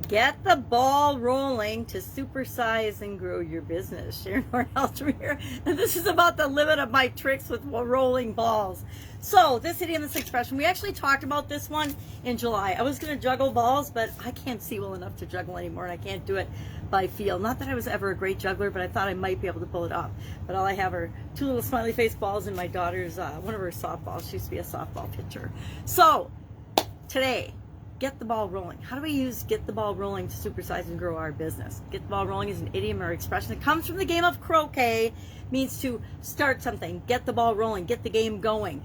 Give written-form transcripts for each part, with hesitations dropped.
Get the ball rolling to supersize and grow your business. Sharon Horne-Ellstrom here. And this is about the limit of my tricks with rolling balls. So this idiom, this expression, we actually talked about this one in July. I was going to juggle balls, but I can't see well enough to juggle anymore, and I can't do it by feel. Not that I was ever a great juggler, but I thought I might be able to pull it off. But all I have are two little smiley face balls and my daughter's, one of her softballs. She used to be a softball pitcher. So today, get the ball rolling. How do we use get the ball rolling to supersize and grow our business? Get the ball rolling is an idiom or expression that comes from the game of croquet, means to start something, get the ball rolling, get the game going.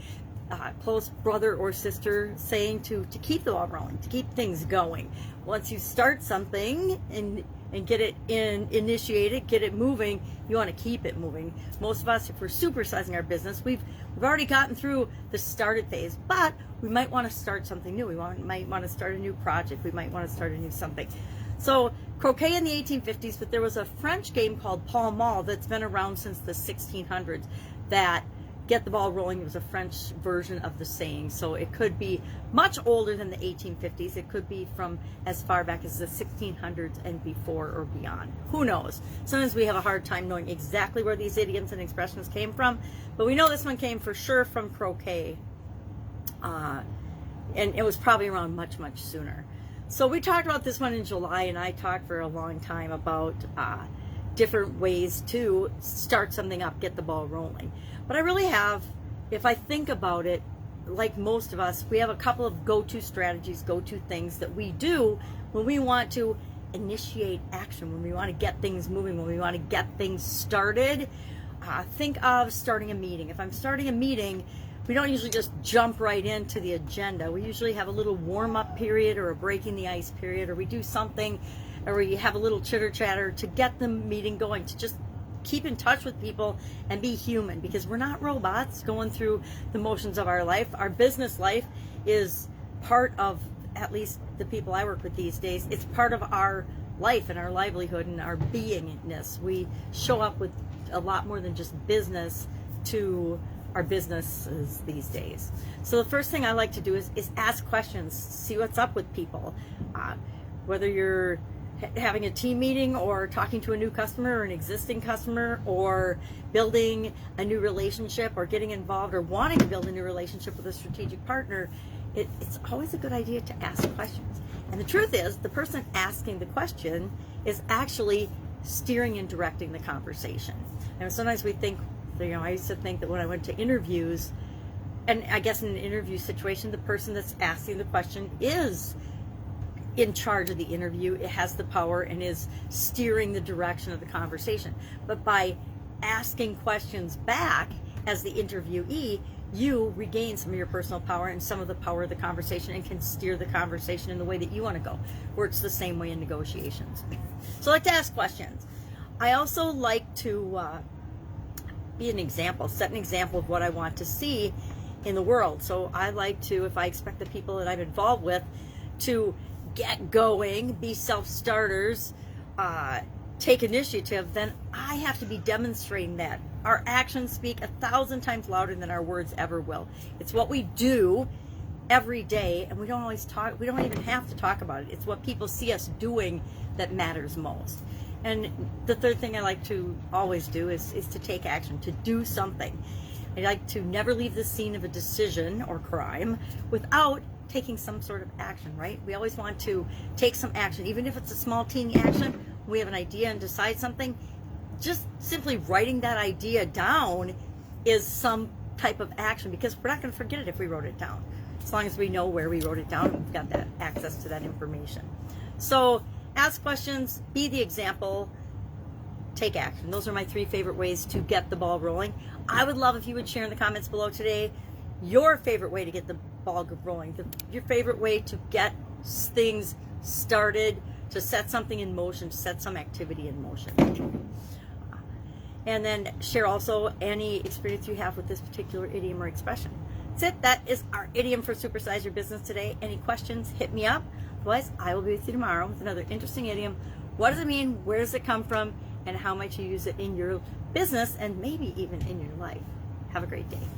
Close brother or sister saying to keep the ball rolling, to keep things going. Once you start something and get it initiated, get it moving, you want to keep it moving. Most of us, if we're supersizing our business, we've already gotten through the started phase, but we might want to start something new. We might want to start a new project. We might want to start a new something. So croquet in the 1850s, but there was a French game called Pall Mall that's been around since the 1600s that get the ball rolling was a French version of the saying. So it could be much older than the 1850s. It could be from as far back as the 1600s and before or beyond. Who knows? Sometimes we have a hard time knowing exactly where these idioms and expressions came from, but we know this one came for sure from croquet. And it was probably around much, much sooner. So we talked about this one in July, and I talked for a long time about different ways to start something up, get the ball rolling. But I really have, if I think about it, like most of us, we have a couple of go-to strategies, go-to things that we do when we want to initiate action, when we want to get things moving, when we want to get things started. Think of starting a meeting. If I'm starting a meeting, we don't usually just jump right into the agenda. We usually have a little warm-up period or a breaking the ice period, or we do something, or we have a little chitter-chatter to get the meeting going, to just keep in touch with people and be human, because we're not robots going through the motions of our life. Our business life is part of, at least the people I work with these days, it's part of our life and our livelihood and our beingness. We show up with a lot more than just business to our businesses these days. So the first thing I like to do is ask questions, see what's up with people. Whether you're having a team meeting or talking to a new customer or an existing customer or building a new relationship or getting involved or wanting to build a new relationship with a strategic partner, it's always a good idea to ask questions. And the truth is, the person asking the question is actually steering and directing the conversation. And sometimes we think, I used to think that when I went to interviews, and I guess in an interview situation, the person that's asking the question is in charge of the interview. It has the power and is steering the direction of the conversation. But by asking questions back as the interviewee, you regain some of your personal power and some of the power of the conversation and can steer the conversation in the way that you want to go. Works the same way in negotiations. So I like to ask questions. I also like to be an example, set an example of what I want to see in the world. So I like to, if I expect the people that I'm involved with to get going, be self-starters, take initiative, then I have to be demonstrating that. Our actions speak 1,000 times louder than our words ever will. It's what we do every day, and we don't always talk, we don't even have to talk about it. It's what people see us doing that matters most. And the third thing I like to always do is to take action, to do something. I like to never leave the scene of a decision or crime without taking some sort of action, right? We always want to take some action, even if it's a small, teeny action. We have an idea and decide something. Just simply writing that idea down is some type of action, because we're not going to forget it if we wrote it down. As long as we know where we wrote it down, we've got that access to that information. So ask questions, be the example, take action. Those are my 3 favorite ways to get the ball rolling. I would love if you would share in the comments below today your favorite way to get the ball rolling, your favorite way to get things started, to set something in motion, to set some activity in motion. And then share also any experience you have with this particular idiom or expression. That's it. That is our idiom for Supersize Your Business today. Any questions, hit me up. Otherwise, I will be with you tomorrow with another interesting idiom. What does it mean? Where does it come from? And how might you use it in your business and maybe even in your life? Have a great day.